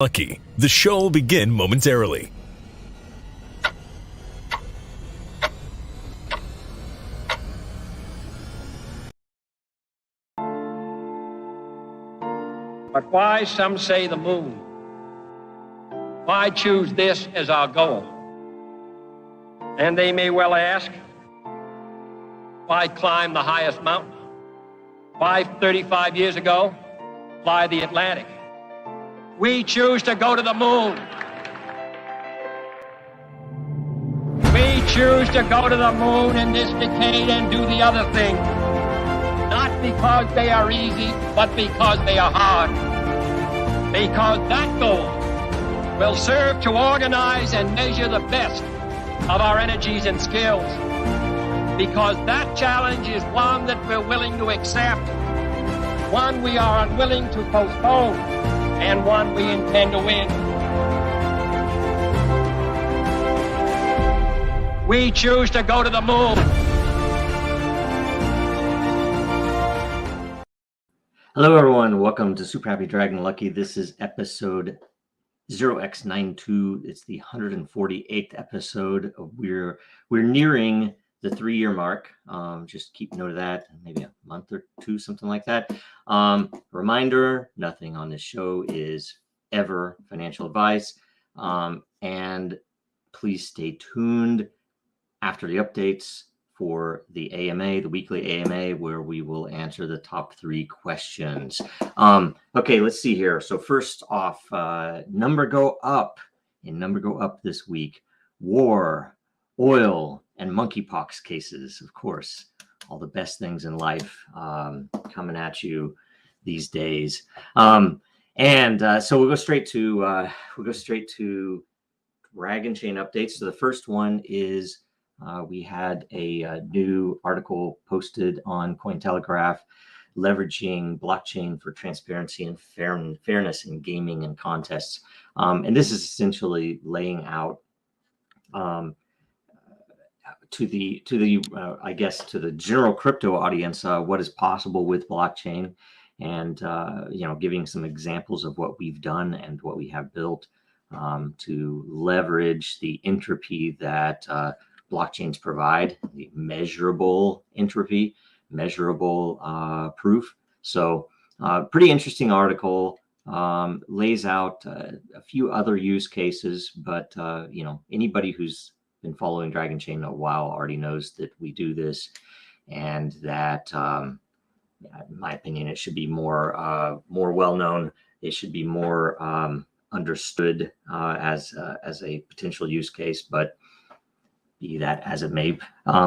Lucky. The show will begin momentarily. But why, some say, the moon? Why choose this as our goal? And they may well ask, why climb the highest mountain? Why, 35 years ago, fly the Atlantic? We choose to go to the moon. We choose to go to the moon in this decade and do the other thing. Not because they are easy, but because they are hard. Because that goal will serve to organize and measure the best of our energies and skills. Because that challenge is one that we're willing to accept, one we are unwilling to postpone, and one we intend to win. We choose to go to the moon. Hello, everyone. Welcome to Super Happy Dragon Lucky. This is episode 0x92. It's the 148th episode. We're nearing the 3-year mark. Just keep note of that. Maybe a month or two, something like that. Reminder: nothing on this show is ever financial advice. And please stay tuned after the updates for the AMA, the weekly AMA, where we will answer the top 3 questions. Okay, let's see here. So first off, number go up this week: war, oil, and monkeypox cases. Of course, all the best things in life coming at you these days. So we'll go straight to Dragonchain updates. So the first one is we had a new article posted on Cointelegraph leveraging blockchain for transparency and fairness in gaming and contests. And this is essentially laying out to the general crypto audience what is possible with blockchain, and giving some examples of what we've done and what we have built to leverage the entropy that blockchains provide, the measurable entropy, measurable proof. So pretty interesting article, lays out a few other use cases, but anybody who's been following Dragonchain a while already knows that we do this, and that in my opinion, it should be more well known. It should be more understood as a potential use case, but be that as it may.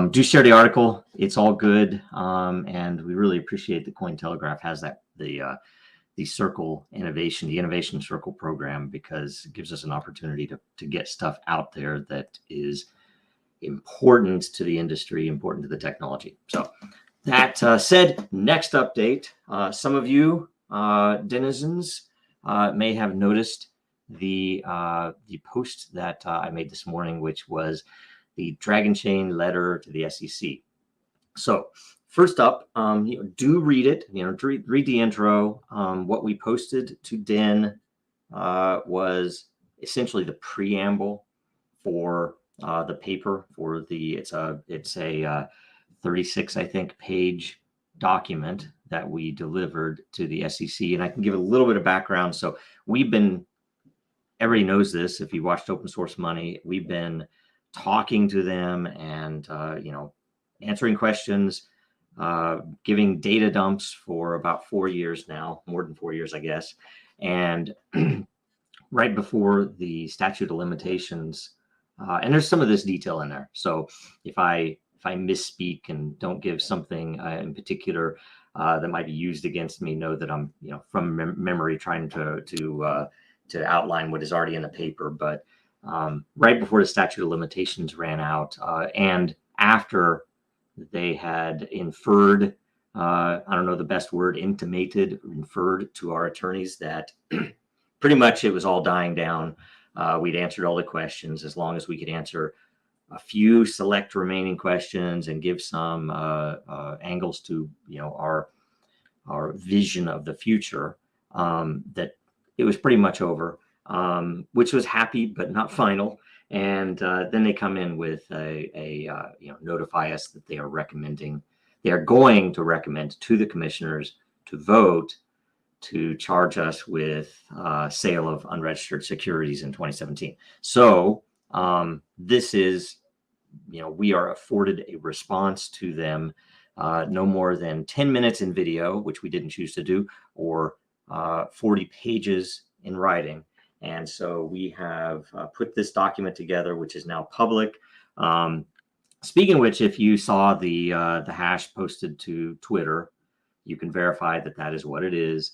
Do share the article. It's all good. And we really appreciate that Cointelegraph has the Circle Innovation, the Innovation Circle program, because it gives us an opportunity to get stuff out there that is important to the industry, important to the technology. So that said, next update. Some of you denizens may have noticed the post that I made this morning, which was the Dragonchain letter to the SEC. So first up, do read it. Read the intro. What we posted to Den was essentially the preamble for the paper. For the it's a 36, I think, page document that we delivered to the SEC, and I can give a little bit of background. So everybody knows this. If you watched Open Source Money, we've been talking to them and answering questions, giving data dumps for about 4 years now, more than 4 years, I guess. And right before the statute of limitations, and there's some of this detail in there. So if I misspeak and don't give something in particular that might be used against me, know that I'm from memory trying to outline what is already in the paper. But right before the statute of limitations ran out, and after they had inferred, I don't know the best word, inferred to our attorneys that pretty much it was all dying down. We'd answered all the questions. As long as we could answer a few select remaining questions and give some angles to our vision of the future, that it was pretty much over. which was happy but not final. And then they come in with notify us that they are going to recommend to the commissioners to vote to charge us with sale of unregistered securities in 2017. So this is, we are afforded a response to them, no more than 10 minutes in video, which we didn't choose to do, or 40 pages in writing. And so we have put this document together, which is now public. Speaking of which, if you saw the hash posted to Twitter, you can verify that that is what it is.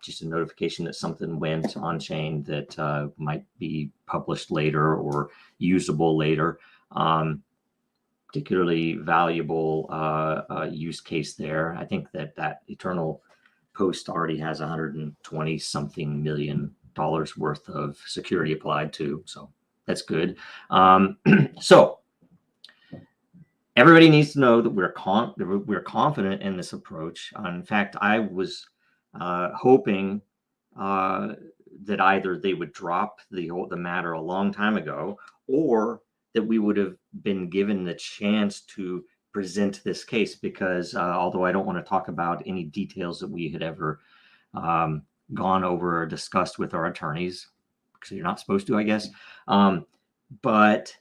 Just a notification that something went on chain that might be published later or usable later. Particularly valuable use case there. I think that Eternal post already has 120 something million dollars worth of security applied to, so that's good. So everybody needs to know that we're confident in this approach. In fact, I was hoping that either they would drop the matter a long time ago, or that we would have been given the chance to present this case, because although I don't want to talk about any details that we had ever gone over or discussed with our attorneys, because you're not supposed to, I guess. But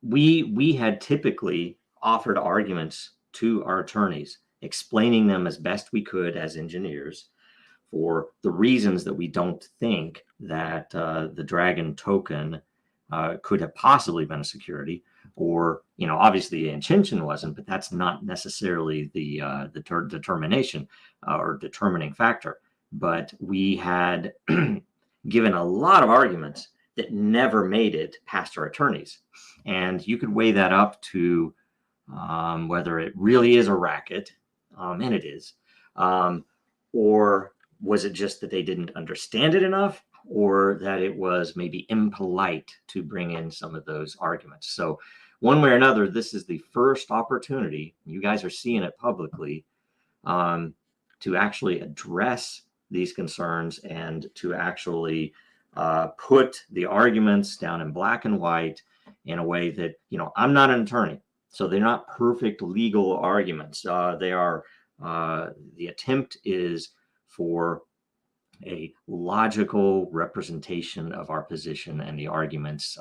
we had typically offered arguments to our attorneys, explaining them as best we could as engineers for the reasons that we don't think that the Dragon token could have possibly been a security, or, obviously the intention wasn't, but that's not necessarily the determination or determining factor. But we had given a lot of arguments that never made it past our attorneys. And you could weigh that up to whether it really is a racket, and it is, or was it just that they didn't understand it enough, or that it was maybe impolite to bring in some of those arguments. So one way or another, this is the first opportunity, you guys are seeing it publicly, to actually address these concerns and to actually put the arguments down in black and white in a way that, I'm not an attorney, so they're not perfect legal arguments. They are, the attempt is for a logical representation of our position and the arguments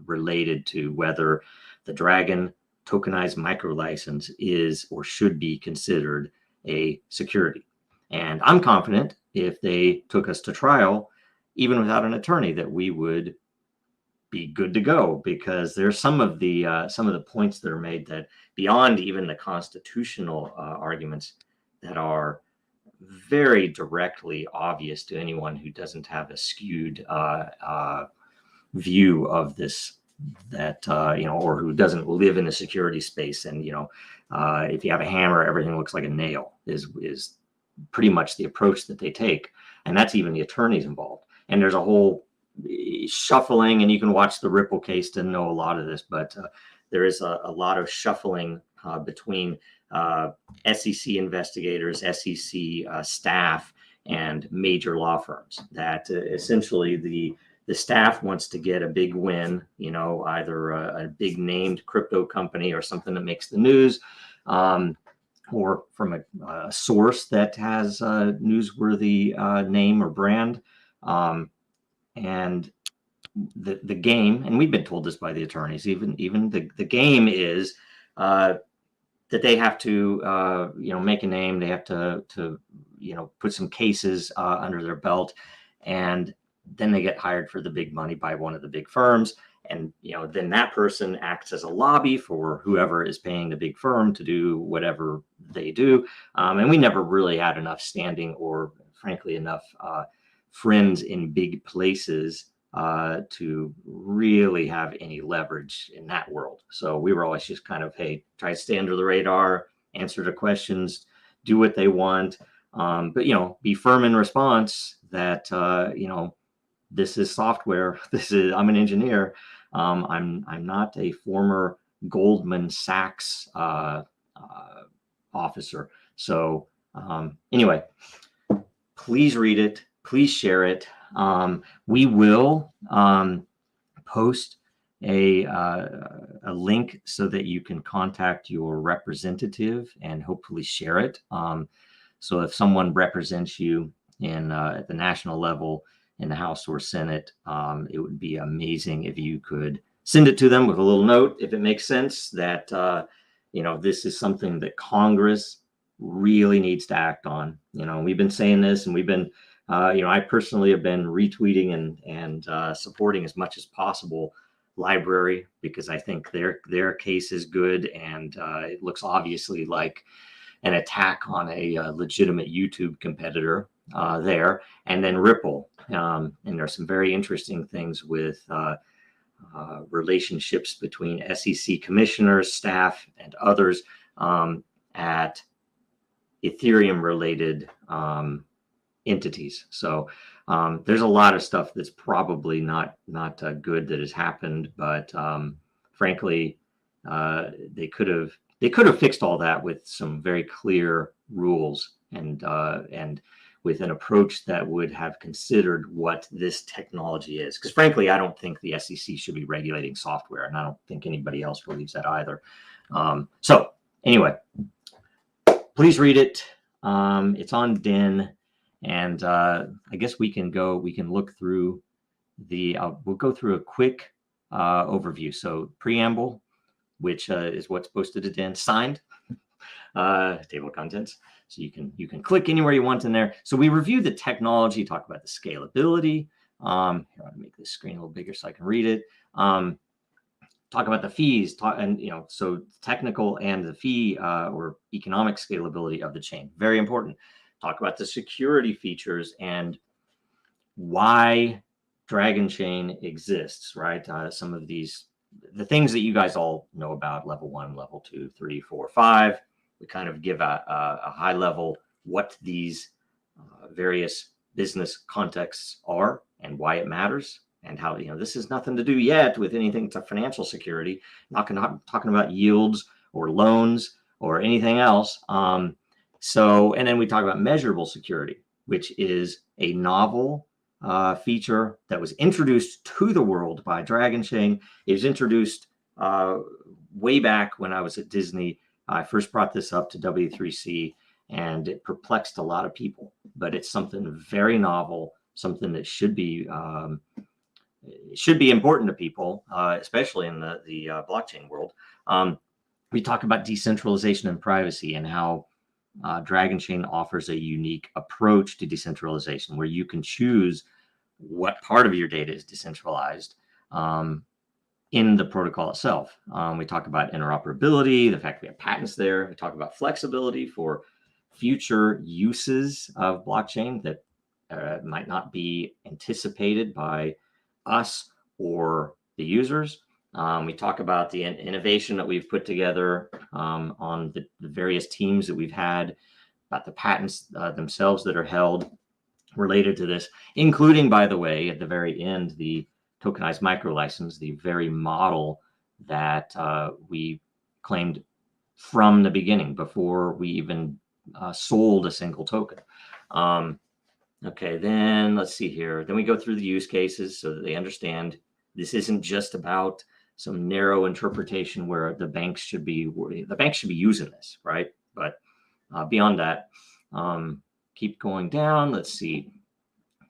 related to whether the Dragon tokenized micro license is or should be considered a security. And I'm confident if they took us to trial, even without an attorney, that we would be good to go, because there's some of the points that are made that, beyond even the constitutional arguments, that are very directly obvious to anyone who doesn't have a skewed view of this, that or who doesn't live in the security space. And if you have a hammer, everything looks like a nail is pretty much the approach that they take, and that's even the attorneys involved. And there's a whole shuffling, and you can watch the Ripple case to know a lot of this, but there is a lot of shuffling between SEC investigators, SEC staff, and major law firms. That essentially the staff wants to get a big win, either a big named crypto company or something that makes the news, or from a source that has a newsworthy name or brand. And the game, and we've been told this by the attorneys, even the game is that they have to make a name, they have to put some cases under their belt, and then they get hired for the big money by one of the big firms, and then that person acts as a lobby for whoever is paying the big firm to do whatever they do. And we never really had enough standing, or frankly enough friends in big places to really have any leverage in that world. So we were always just kind of, hey, try to stay under the radar, answer the questions, do what they want, but be firm in response that this is software. I'm an engineer. I'm not a former Goldman Sachs officer. So anyway, please read it. please share it. We will post a link so that you can contact your representative and hopefully share it. So if someone represents you in at the national level in the House or Senate, it would be amazing if you could send it to them with a little note, if it makes sense, that this is something that Congress really needs to act on. We've been saying this, and we've been, I personally have been retweeting and supporting as much as possible Library, because I think their case is good, and it looks obviously like an attack on a legitimate YouTube competitor there. And then Ripple, and there's some very interesting things with relationships between SEC commissioners, staff, and others at Ethereum related entities. So there's a lot of stuff that's probably not good that has happened, but frankly, they could have fixed all that with some very clear rules and with an approach that would have considered what this technology is. Because frankly, I don't think the SEC should be regulating software, and I don't think anybody else believes that either. So anyway, please read it. It's on Den, and I guess we can look through we'll go through a quick overview. So preamble, which is what's posted to Den, signed, table of contents. So you can click anywhere you want in there. So we review the technology, talk about the scalability. Here, I'll make this screen a little bigger so I can read it. Talk about the fees, so technical and the fee or economic scalability of the chain. Very important. Talk about the security features and why Dragonchain exists, right? Some of the things that you guys all know about, level 1, level 2, 3, 4, 5. We kind of give a high level what these various business contexts are and why it matters, and how this is nothing to do yet with anything to financial security. Not talking about yields or loans or anything else. And then we talk about measurable security, which is a novel feature that was introduced to the world by Dragonchain. It was introduced way back when I was at Disney. I first brought this up to W3C, and it perplexed a lot of people. But it's something very novel, something that should be important to people, especially in the blockchain world. We talk about decentralization and privacy, and how Dragonchain offers a unique approach to decentralization, where you can choose what part of your data is decentralized in the protocol itself. We talk about interoperability, the fact we have patents there. We talk about flexibility for future uses of blockchain that might not be anticipated by us or the users. We talk about the innovation that we've put together on the various teams that we've had, about the patents themselves that are held related to this, including, by the way, at the very end, the tokenized micro license, the very model that we claimed from the beginning, before we even sold a single token. Okay, then let's see here. Then we go through the use cases so that they understand this isn't just about some narrow interpretation where the banks should be using this, right? But beyond that, keep going down. Let's see.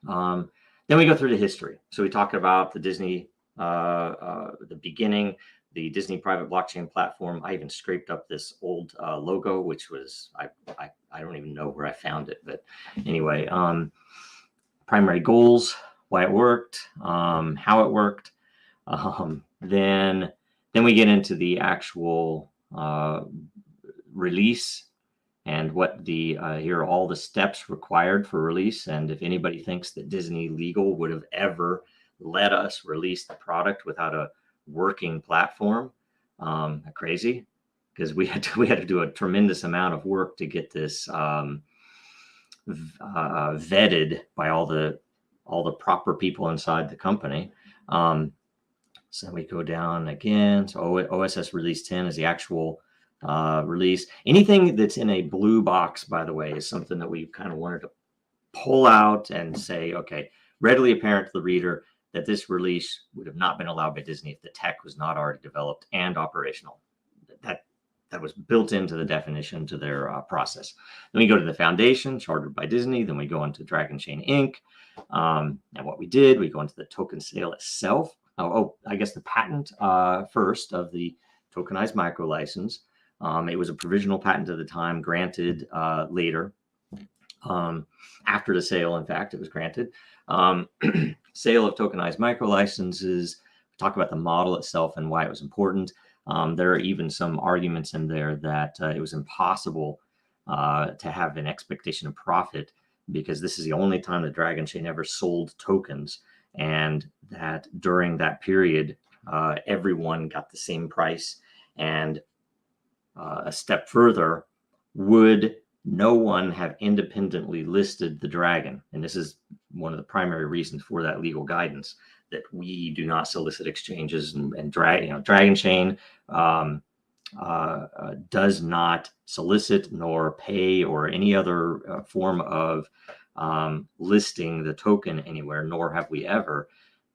Then we go through the history. So we talk about the Disney, the beginning, the Disney private blockchain platform. I even scraped up this old logo, which was, I don't even know where I found it, but anyway, primary goals, why it worked, how it worked. Then we get into the actual release, and what here are all the steps required for release. And if anybody thinks that Disney Legal would have ever let us release the product without a working platform, crazy, because we had to do a tremendous amount of work to get this vetted by all the proper people inside the company. So we go down again. So OSS release 10 is the actual release. Anything that's in a blue box, by the way, is something that we kind of wanted to pull out and say, okay, readily apparent to the reader that this release would have not been allowed by Disney if the tech was not already developed and operational. That was built into the definition to their process. Then we go to the foundation chartered by Disney. Then we go into Dragonchain Inc. And what we did, we go into the token sale itself. I guess the patent first of the tokenized micro license. It was a provisional patent at the time, granted later. After the sale, in fact, it was granted. Sale of tokenized micro licenses. Talk about the model itself and why it was important. There are even some arguments in there that it was impossible to have an expectation of profit because this is the only time the Dragonchain ever sold tokens, and that during that period, everyone got the same price. And a step further, would no one have independently listed the Dragon? And this is one of the primary reasons for that legal guidance, that we do not solicit exchanges, and Dragonchain does not solicit nor pay or any other form of listing the token anywhere, nor have we ever.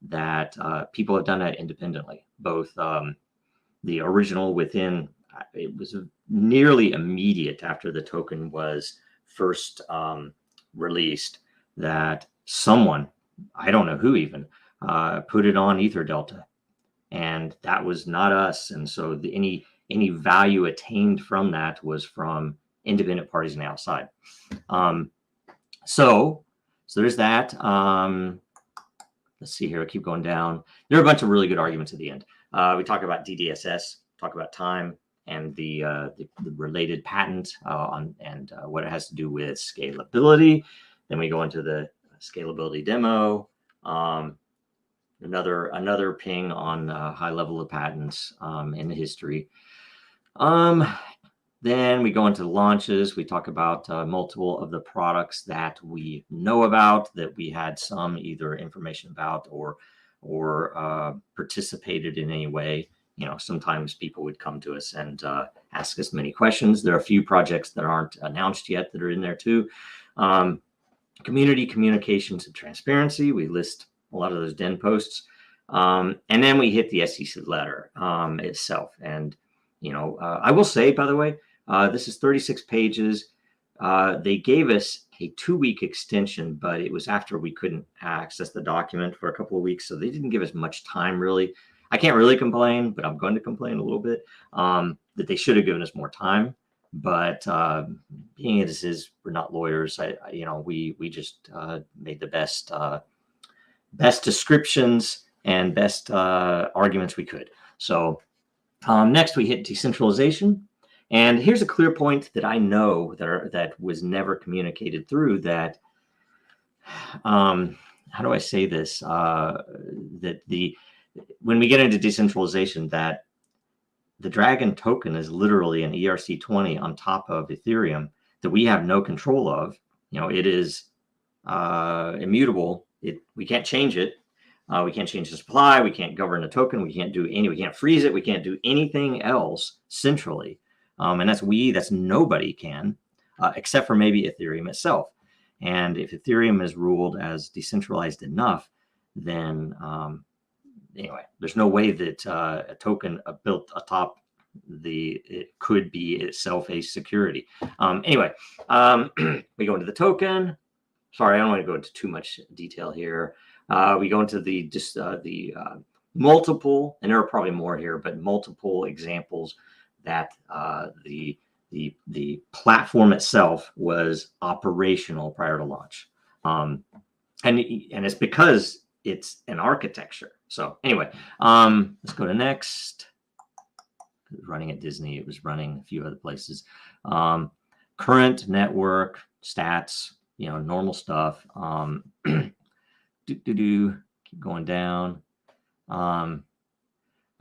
That people have done that independently. Both the original within, it was nearly immediate after the token was first released, that someone, I don't know who even, put it on Ether Delta, and that was not us. And so any value attained from that was from independent parties on the outside. So there's that. Let's see here. I keep going down. There are a bunch of really good arguments at the end. We talk about DDSS, talk about time, and the related patent and what it has to do with scalability. Then we go into the scalability demo. Another ping on high level of patents in the history. Then we go into the launches. We talk about multiple of the products that we know about, that we had some either information about or participated in any way. Sometimes people would come to us and ask us many questions. There are a few projects that aren't announced yet that are in there too. Community communications and transparency. We list a lot of those Den posts. And then we hit the SEC letter itself. And, I will say, by the way, this is 36 pages. They gave us a 2-week extension, but it was after we couldn't access the document for a couple of weeks. So they didn't give us much time, really. I can't really complain, but I'm going to complain a little bit that they should have given us more time. But being as it is, we're not lawyers. We just made the best descriptions and best arguments we could. So next we hit decentralization. And here's a clear point that I know that was never communicated through, that, how do I say this? When we get into decentralization, that the Dragon token is literally an ERC20 on top of Ethereum that we have no control of. It is immutable. We can't change it. We can't change the supply. We can't govern the token. We can't freeze it. We can't do anything else centrally. And that's nobody can, except for maybe Ethereum itself. And if Ethereum is ruled as decentralized enough, then there's no way that a token built atop it could be itself a security. We go into the token. Sorry, I don't want to go into too much detail here. We go into the multiple, and there are probably more here, but multiple examples that the platform itself was operational prior to launch. And it's because it's an architecture. So anyway, let's go to next. It was running at Disney. It was running a few other places. Current network stats, normal stuff. Keep going down.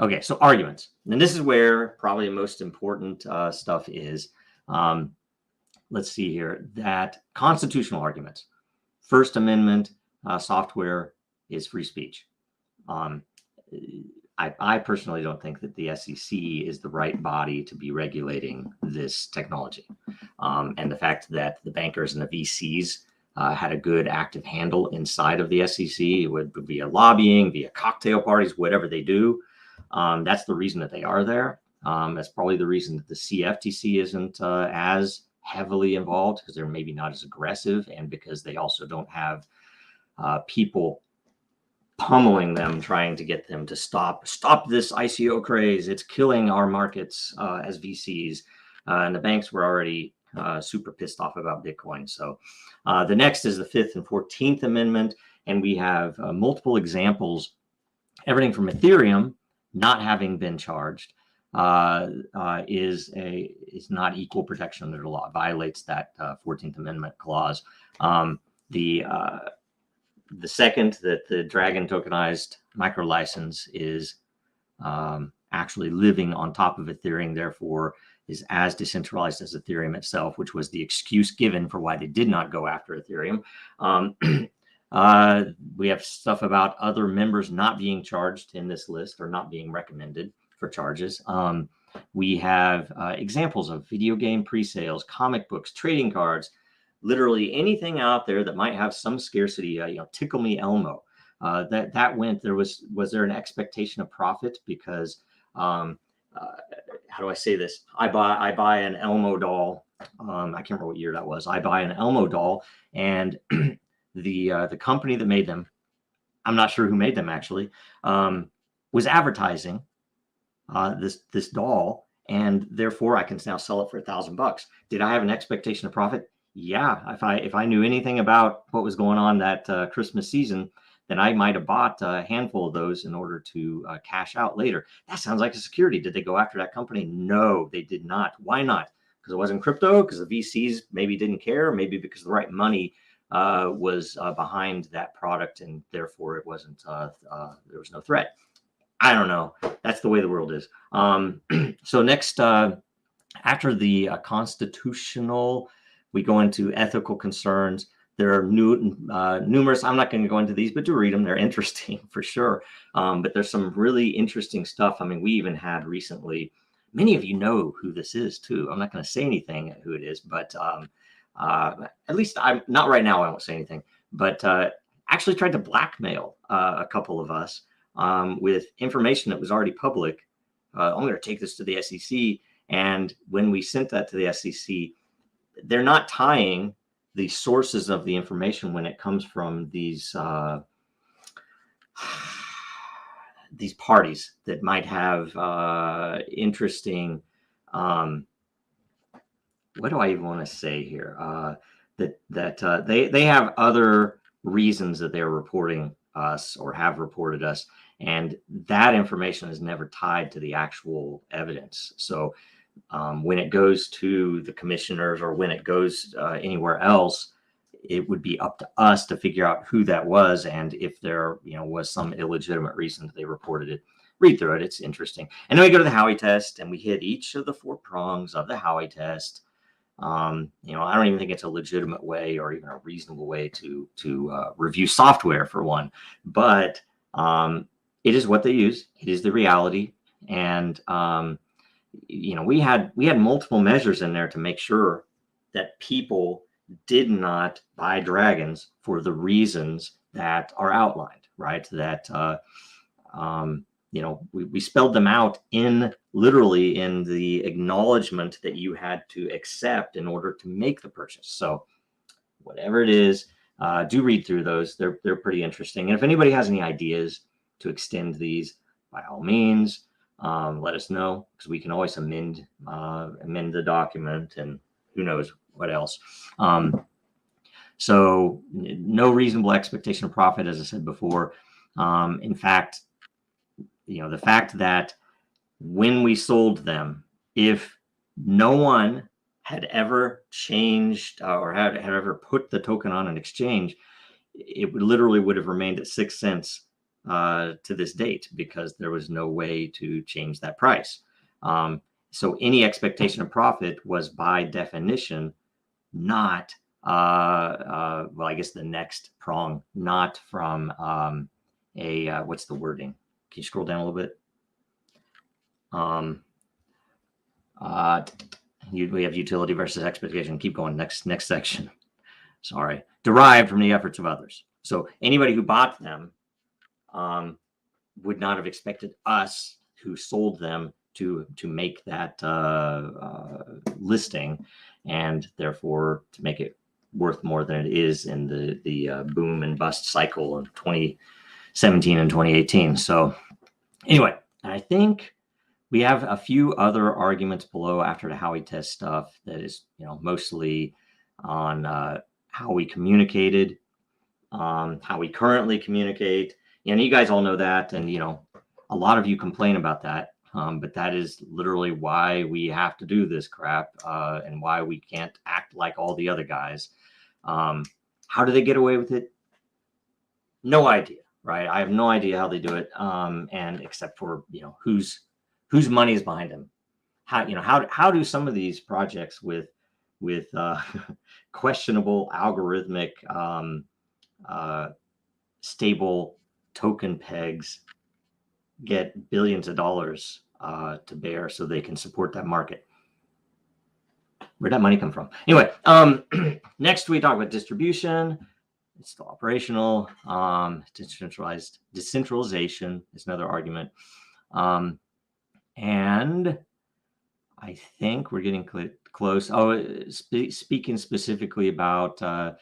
Okay, so arguments. And this is where probably the most important stuff is. Let's see here. That constitutional arguments. First Amendment software is free speech. I personally don't think that the SEC is the right body to be regulating this technology. And the fact that the bankers and the VCs had a good active handle inside of the SEC. It would be via lobbying, via cocktail parties, whatever they do. That's the reason that they are there. That's probably the reason that the CFTC isn't as heavily involved, because they're maybe not as aggressive, and because they also don't have people pummeling them, trying to get them to stop this ICO craze. It's killing our markets as VCs. And the banks were already super pissed off about Bitcoin. So the next is the 5th and 14th Amendment. And we have multiple examples, everything from Ethereum not having been charged is not equal protection under the law. It violates that 14th Amendment clause. The second, that the Dragon tokenized micro license is actually living on top of Ethereum, therefore is as decentralized as Ethereum itself, which was the excuse given for why they did not go after Ethereum. We have stuff about other members not being charged in this list, or not being recommended for charges. We have examples of video game pre-sales, comic books, trading cards, literally anything out there that might have some scarcity. Tickle Me Elmo. That went. Was there an expectation of profit? Because how do I say this? I buy an Elmo doll. I can't remember what year that was. I buy an Elmo doll, and the company that made them, I'm not sure who made them actually, was advertising this doll, and therefore I can now sell it for $1,000. Did I have an expectation of profit? Yeah. If I knew anything about what was going on that Christmas season, then I might have bought a handful of those in order to cash out later. That sounds like a security. Did they go after that company? No, they did not. Why not? Because it wasn't crypto, because the VCs maybe didn't care, maybe because the right money was behind that product, and therefore it wasn't, there was no threat. I don't know. That's the way the world is. So next, after the constitutional, we go into ethical concerns. There are numerous. I'm not going to go into these, but do read them. They're interesting for sure. But there's some really interesting stuff. I mean, we even had recently, many of you know who this is too. I'm not going to say anything who it is, but at least I'm not right now. I won't say anything, but actually tried to blackmail a couple of us with information that was already public. I'm going to take this to the SEC. And when we sent that to the SEC, they're not tying the sources of the information when it comes from these parties that might have interesting, what do I even want to say here? They have other reasons that they're reporting us or have reported us, and that information is never tied to the actual evidence. So when it goes to the commissioners, or when it goes anywhere else, it would be up to us to figure out who that was, and if there was some illegitimate reason that they reported it. Read through it; it's interesting. And then we go to the Howey test, and we hit each of the 4 prongs of the Howey test. I don't even think it's a legitimate way, or even a reasonable way to review software, for one. But it is what they use. It is the reality, and we had multiple measures in there to make sure that people did not buy dragons for the reasons that are outlined, right? That we spelled them out literally in the acknowledgement that you had to accept in order to make the purchase. So whatever it is, do read through those. They're pretty interesting. And if anybody has any ideas to extend these, by all means, let us know, because we can always amend the document, and who knows what else. So no reasonable expectation of profit, as I said before. In fact, the fact that when we sold them, if no one had ever changed or had ever put the token on an exchange, it literally would have remained at 6 cents to this date, because there was no way to change that price. So any expectation of profit was by definition not, well, I guess the next prong, not from what's the wording? Can you scroll down a little bit? We have utility versus expectation. Keep going. Next section. derived from the efforts of others. So anybody who bought them would not have expected us who sold them to make that listing, and therefore to make it worth more than it is in the boom and bust cycle of 2017 and 2018. So anyway, I think we have a few other arguments below after the Howey test stuff that is, mostly on how we communicated, how we currently communicate. And you guys all know that, and a lot of you complain about that. But that is literally why we have to do this crap, and why we can't act like all the other guys. How do they get away with it? No idea, right? I have no idea how they do it. And except for, whose money is behind them. How do some of these projects with questionable algorithmic stable token pegs get billions of dollars to bear so they can support that market? Where'd that money come from? Anyway, next we talk about distribution. It's still operational. Decentralization is another argument. And I think we're getting close. Speaking specifically about the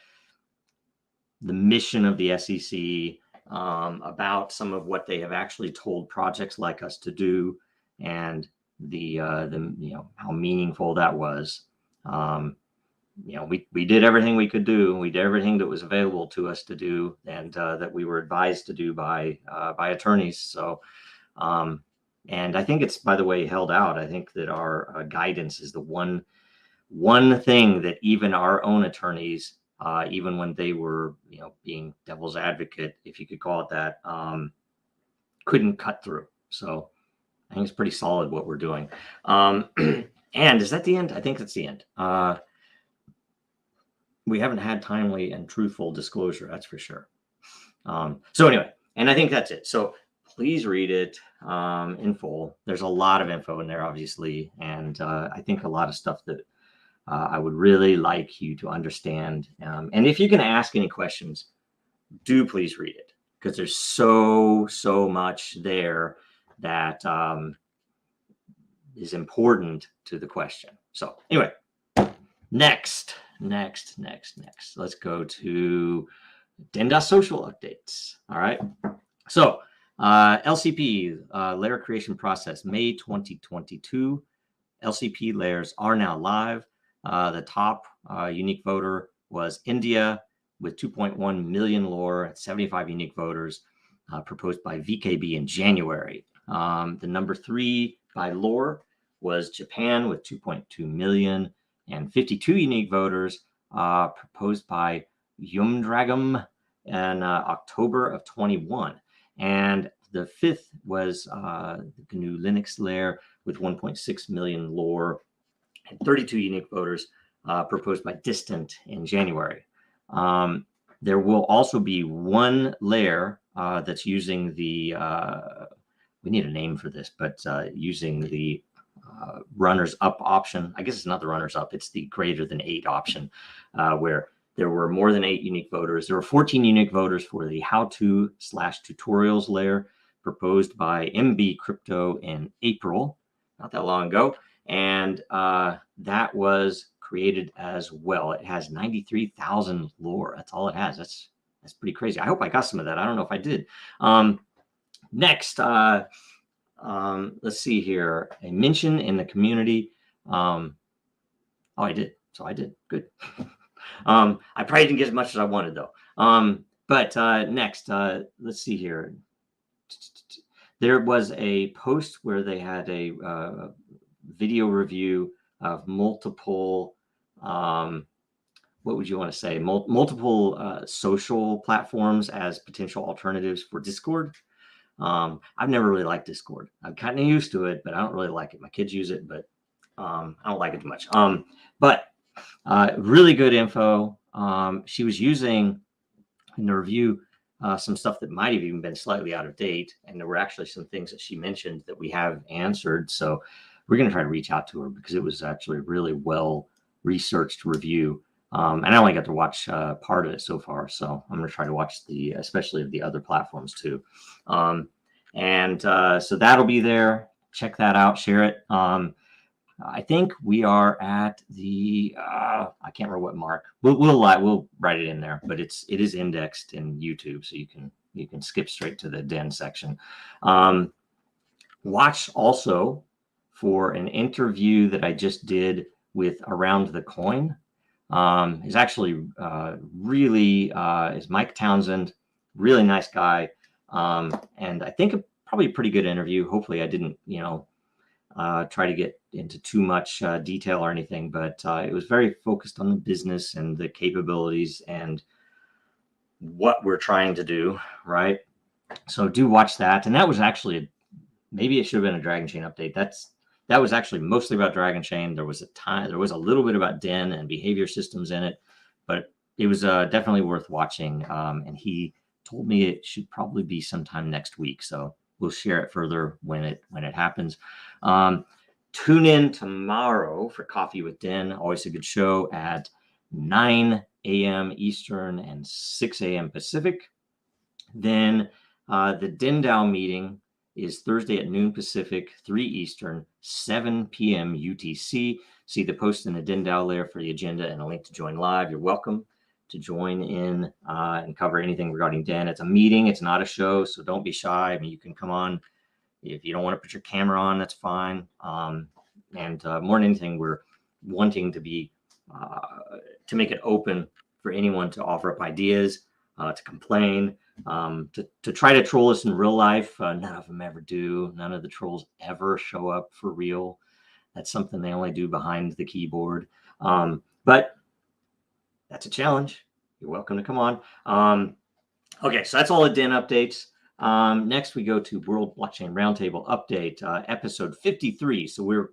mission of the SEC, about some of what they have actually told projects like us to do, and the how meaningful that was. We did everything we could do. We did everything that was available to us to do, and that we were advised to do by attorneys. So, and I think it's, by the way, held out. I think that our guidance is the one thing that even our own attorneys, even when they were, being devil's advocate, if you could call it that, couldn't cut through. So I think it's pretty solid what we're doing. And is that the end? I think that's the end. We haven't had timely and truthful disclosure, that's for sure. So anyway, and I think that's it. So please read it in full. There's a lot of info in there, obviously, and I think a lot of stuff that I would really like you to understand. And if you can ask any questions, do please read it, because there's so much there that is important to the question. So anyway, next. Let's go to DENDAO.Social updates. All right. So LCP layer creation process, May 2022. LCP layers are now live. The top unique voter was India with 2.1 million lore, 75 unique voters, proposed by VKB in January. The number 3 by lore was Japan with 2.2 million and 52 unique voters, proposed by Dragonchain in October of 21. And the 5th was the GNU Linux layer with 1.6 million lore and 32 unique voters, proposed by Distant in January. There will also be one layer that's using the, we need a name for this, but using the runners up option. I guess it's not the runners up, it's the greater than 8 option, where there were more than 8 unique voters. There were 14 unique voters for the how-to/tutorials layer, proposed by MB Crypto in April, not that long ago. And that was created as well. It has 93,000 lore. That's all it has. That's pretty crazy. I hope I got some of that. I don't know if I did. Next, let's see here. A mention in the community. Oh, I did. So I did. Good. I probably didn't get as much as I wanted, though. But next, let's see here. There was a post where they had a video review of multiple, what would you want to say, multiple social platforms as potential alternatives for Discord. I've never really liked Discord. I'm kind of used to it, but I don't really like it. My kids use it, but I don't like it too much. But really good info. She was using in the review some stuff that might have even been slightly out of date, and there were actually some things that she mentioned that we have answered. So we're going to try to reach out to her, because it was actually a really well researched review. And I only got to watch part of it so far, so I'm going to try to watch especially the other platforms too. So that'll be there. Check that out, share it. I think we are at the I can't remember what mark. We'll write it in there, but it is indexed in YouTube, so you can skip straight to the Den section. Watch also for an interview that I just did with Around the Coin. Is actually really is Mike Townsend, really nice guy, and I think probably a pretty good interview. Hopefully, I didn't try to get into too much detail or anything, but it was very focused on the business and the capabilities and what we're trying to do, right? So do watch that. And that was actually maybe it should have been a Dragonchain update. That was actually mostly about Dragonchain. There was a little bit about Den and behavior systems in it, but it was definitely worth watching. And he told me it should probably be sometime next week. So we'll share it further when it happens. Tune in tomorrow for Coffee with Den. Always a good show at 9 a.m. Eastern and 6 a.m. Pacific. Then the DENDAO meeting is Thursday at noon Pacific, 3 Eastern, 7 p.m. UTC. See the post in the DENDAO layer for the agenda and a link to join live. You're welcome to join in and cover anything regarding Den. It's a meeting. It's not a show, so don't be shy. I mean, you can come on. If you don't want to put your camera on, that's fine. And more than anything, we're wanting to be to make it open for anyone to offer up ideas, to complain, to try to troll us in real life. None of them ever do. None of the trolls ever show up for real. That's something they only do behind the keyboard. But that's a challenge. You're welcome to come on. Okay, so that's all the Den updates. Next, we go to World Blockchain Roundtable update, episode 53. So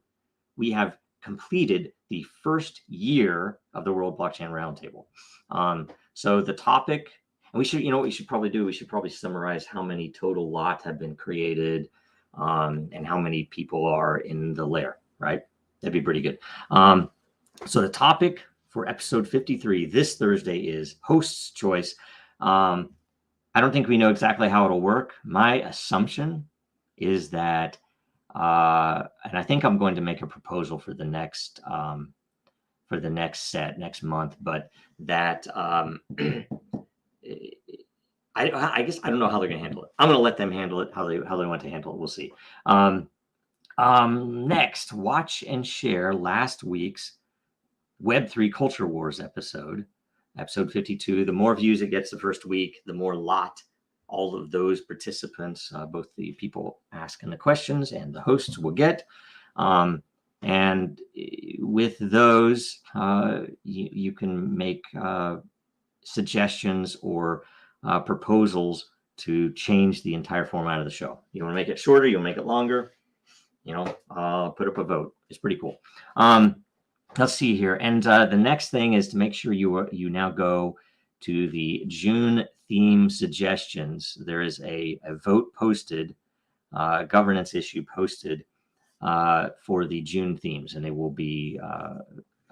we have completed the first year of the World Blockchain Roundtable. So the topic, and we should, what we should probably do, we should probably summarize how many total lots have been created, and how many people are in the lair, right? That'd be pretty good. So the topic for episode 53 this Thursday is host's choice. I don't think we know exactly how it'll work. My assumption is that, and I think I'm going to make a proposal for the next set next month, but that I guess I don't know how they're going to handle it. I'm going to let them handle it how they want to handle it. We'll see. Next, watch and share last week's Web3 Culture Wars episode 52. The more views it gets the first week, the more lot all of those participants, both the people asking the questions and the hosts, will get. And with those, you can make suggestions or proposals to change the entire format of the show. You want to make it shorter, you'll make it longer, put up a vote. It's pretty cool. Let's see here. And the next thing is to make sure you now go to the June theme suggestions. There is a vote posted, governance issue posted for the June themes, and they will be,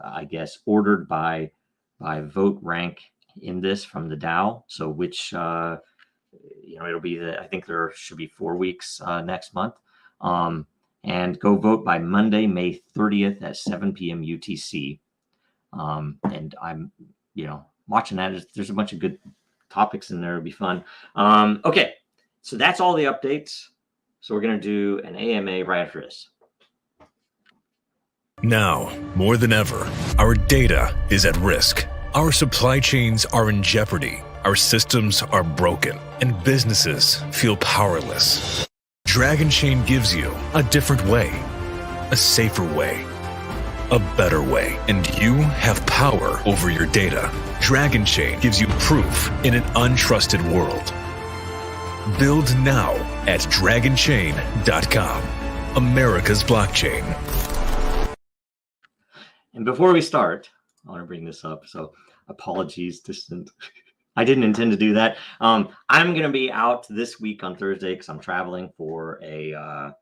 I guess, ordered by vote rank in this from the DAO. So which, it'll be I think there should be 4 weeks next month. And go vote by Monday, May 30th at 7 p.m. UTC. And I'm, watching that. There's a bunch of good topics in there. It'll be fun. Okay, so that's all the updates. So we're going to do an AMA right after this. Now, more than ever, our data is at risk. Our supply chains are in jeopardy. Our systems are broken, and businesses feel powerless. Dragonchain gives you a different way, a safer way, a better way, and you have power over your data. Dragonchain gives you proof in an untrusted world. Build now at dragonchain.com, America's blockchain. And before we start, I want to bring this up. So apologies, distant. I didn't intend to do that. I'm going to be out this week on Thursday because I'm traveling for a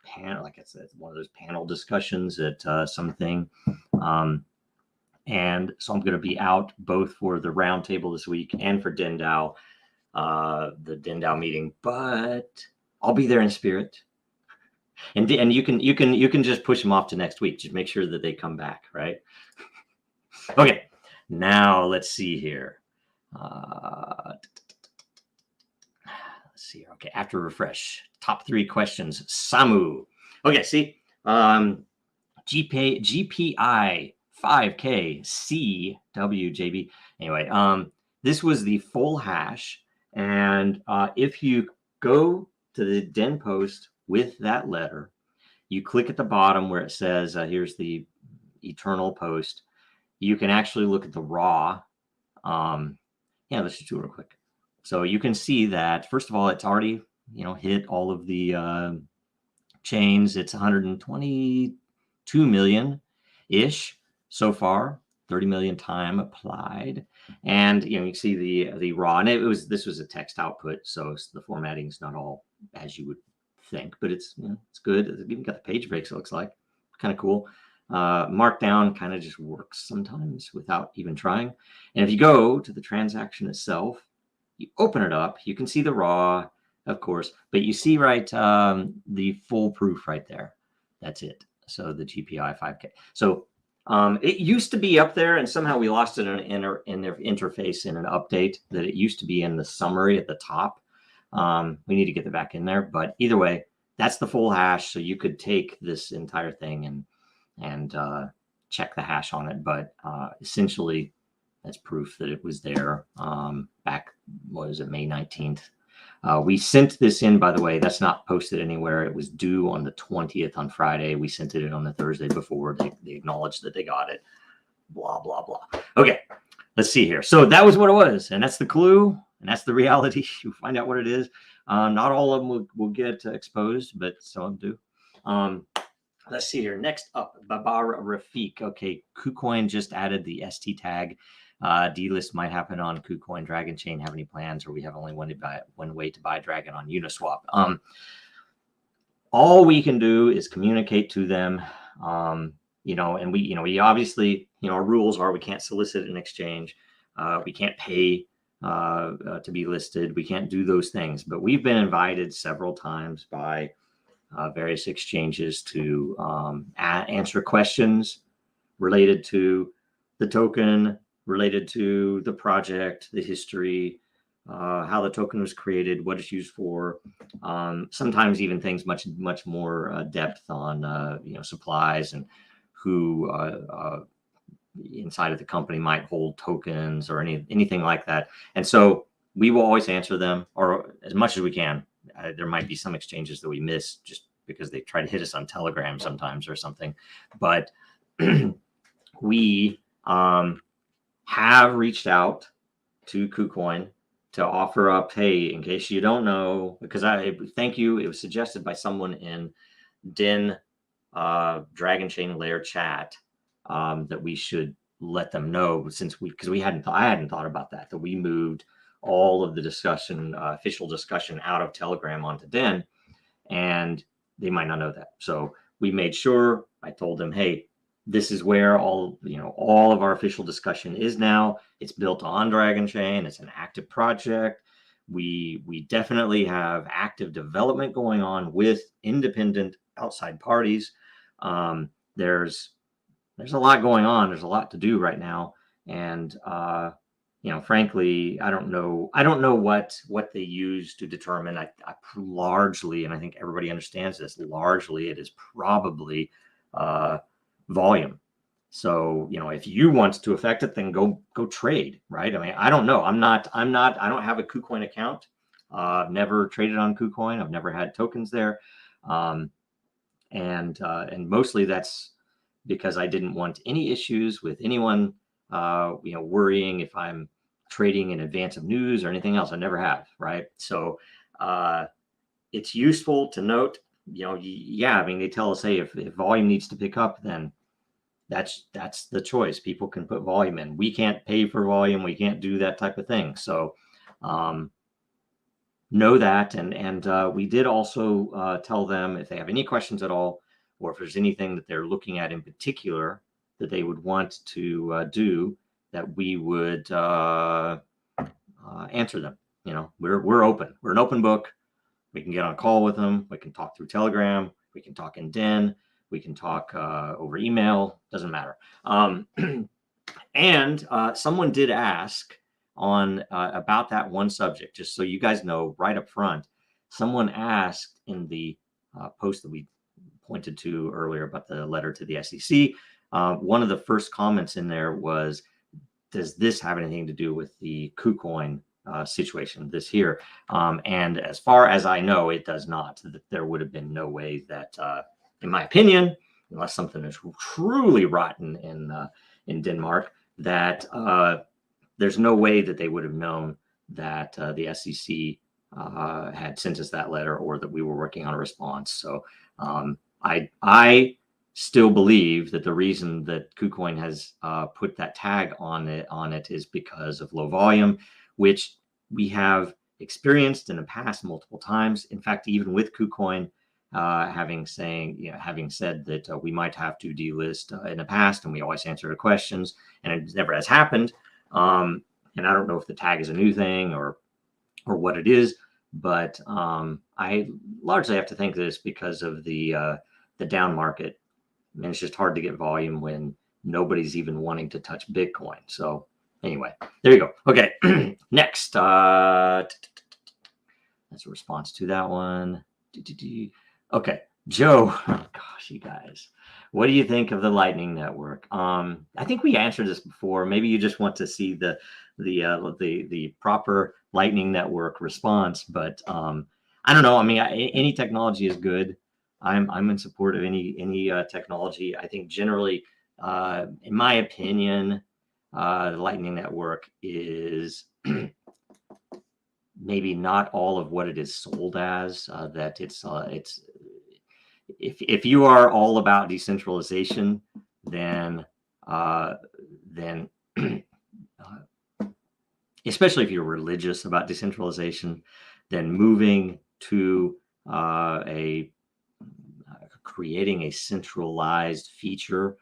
panel, like I said, one of those panel discussions at something. And so I'm going to be out both for the roundtable this week and for DENDAO, the DENDAO meeting, but I'll be there in spirit. And you can just push them off to next week. Just make sure that they come back, right? Okay, now let's see here. Let's see. Okay, after refresh, top 3 questions. Samu. Okay, see, GPI 5K CWJB. Anyway, this was the full hash, and if you go to the Den post with that letter, you click at the bottom where it says, here's the eternal post. You can actually look at the raw. Yeah, let's just do it real quick. So you can see that, first of all, it's already, hit all of the chains. It's 122 million-ish so far, 30 million time applied. And, you can see the raw, and this was a text output. So the formatting is not all as you would think, but it's, it's good. It's even got the page breaks, it looks like. Kind of cool. Markdown kind of just works sometimes without even trying. And if you go to the transaction itself, you open it up, you can see the raw, of course, but you see the full proof right there. That's it. So the GPI 5K. So it used to be up there, and somehow we lost it in their interface in an update, that it used to be in the summary at the top. We need to get it back in there, but either way, that's the full hash. So you could take this entire thing and check the hash on it. But essentially, that's proof that it was there back, what was it, May 19th. We sent this in, by the way. That's not posted anywhere. It was due on the 20th on Friday. We sent it in on the Thursday before. They acknowledged that they got it. Blah, blah, blah. Okay, let's see here. So that was what it was. And that's the clue. And that's the reality. You find out what it is. Not all of them will get exposed, but some of them do. Let's see here. Next up, Babar Rafiq. Okay, Kucoin just added the ST tag. Delist might happen on Kucoin. Dragonchain have any plans, or we have only one way to buy Dragon on Uniswap? All we can do is communicate to them. And we obviously, our rules are we can't solicit an exchange. We can't pay to be listed. We can't do those things. But we've been invited several times by various exchanges to answer questions related to the token, related to the project, the history, how the token was created, what it's used for. Sometimes even things much more depth on supplies and who inside of the company might hold tokens or anything like that. And so we will always answer them, or as much as we can. There might be some exchanges that we miss just because they try to hit us on Telegram sometimes or something. But we have reached out to Kucoin to offer up, hey, in case you don't know, because thank you. It was suggested by someone in Dragonchain Lair chat that we should let them know, because I hadn't thought about that we moved all of the discussion, official discussion, out of Telegram onto Den, and they might not know that. So we made sure. I told them, hey, this is where all of our official discussion is now. It's built on Dragonchain. It's an active project. We definitely have active development going on with independent outside parties. There's a lot going on. There's a lot to do right now, and frankly, I don't know what they use to determine. I largely, and I think everybody understands this, largely it is probably volume. So, if you want to affect it, then go trade, right? I mean, I don't know. I don't have a Kucoin account. I've never traded on Kucoin. I've never had tokens there. And mostly that's because I didn't want any issues with anyone, worrying if I'm trading in advance of news or anything else. I never have, right? So it's useful to note, I mean, they tell us, hey, if volume needs to pick up, then that's the choice. People can put volume in. We can't pay for volume. We can't do that type of thing. So know that. And we did also tell them if they have any questions at all, or if there's anything that they're looking at in particular that they would want to do, that we would answer them. You know, we're open. We're an open book. We can get on a call with them. We can talk through Telegram. We can talk in Den. We can talk over email. Doesn't matter. And someone did ask on about that one subject, just so you guys know right up front. Someone asked in the post that we pointed to earlier about the letter to the SEC. One of the first comments in there was, does this have anything to do with the Kucoin situation this here? And as far as I know, it does not. There would have been no way that, in my opinion, unless something is truly rotten in Denmark, that there's no way that they would have known that the SEC had sent us that letter, or that we were working on a response. So I still believe that the reason that Kucoin has put that tag on it is because of low volume, which we have experienced in the past multiple times. In fact, even with Kucoin having said that we might have to delist in the past, and we always answer the questions, and it never has happened. And I don't know if the tag is a new thing or what it is, but I largely have to think this because of the down market. I mean, it's just hard to get volume when nobody's even wanting to touch Bitcoin. So anyway, there you go. Okay, next. That's a response to that one. Okay, Joe. Oh, gosh, you guys, what do you think of the Lightning Network? I think we answered this before. Maybe you just want to see the proper Lightning Network response, but I don't know. I mean, any technology is good. I'm in support of any technology. I think generally, in my opinion, the Lightning Network is maybe not all of what it is sold as. That it's if you are all about decentralization, then especially if you're religious about decentralization, then moving to creating a centralized feature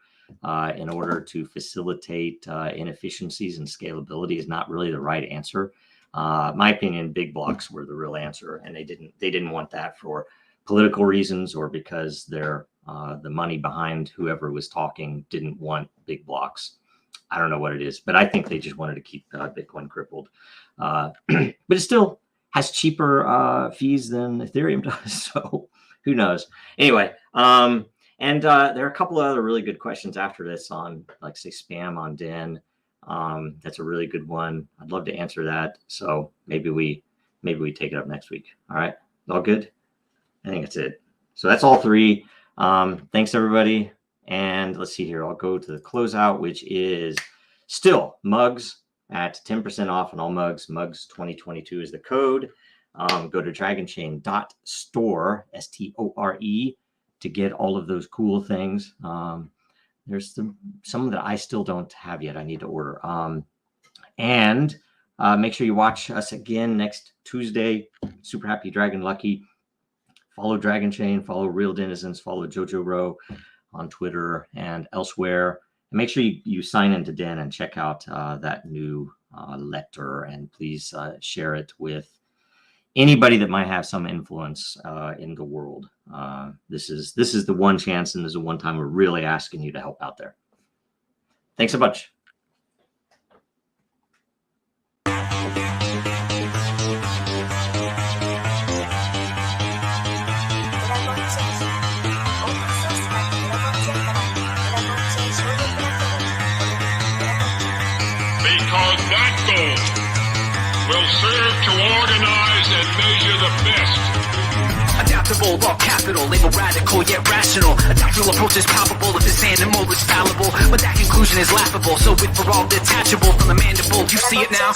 in order to facilitate inefficiencies and scalability is not really the right answer. My opinion, big blocks were the real answer, and they didn't want that for political reasons, or because the money behind whoever was talking didn't want big blocks. I don't know what it is, but I think they just wanted to keep Bitcoin crippled. But it still has cheaper fees than Ethereum does, so who knows? Anyway, and there are a couple of other really good questions after this on, like, say, spam on Den. That's a really good one. I'd love to answer that. So maybe we take it up next week. All right, all good. I think that's it. So that's all three. Thanks everybody. And let's see here. I'll go to the closeout, which is still mugs at 10% off on all mugs. Mugs 2022 is the code. Go to Dragonchain.Store, STORE, to get all of those cool things. There's some that I still don't have yet. I need to order. And make sure you watch us again next Tuesday. Super Happy Dragon Lucky. Follow Dragonchain, follow Real Denizens, follow Jojo Row on Twitter and elsewhere. And make sure you sign into Den and check out that new letter, and please share it with anybody that might have some influence in the world. This is the one chance, and this is the one time we're really asking you to help out there. Thanks so much. Because that goal will serve to organize and measure the best. Adaptable, raw capital, label radical yet rational. A tactical approach is palpable if this animal is fallible, but that conclusion is laughable. So with for all detachable from the mandible, you see it now.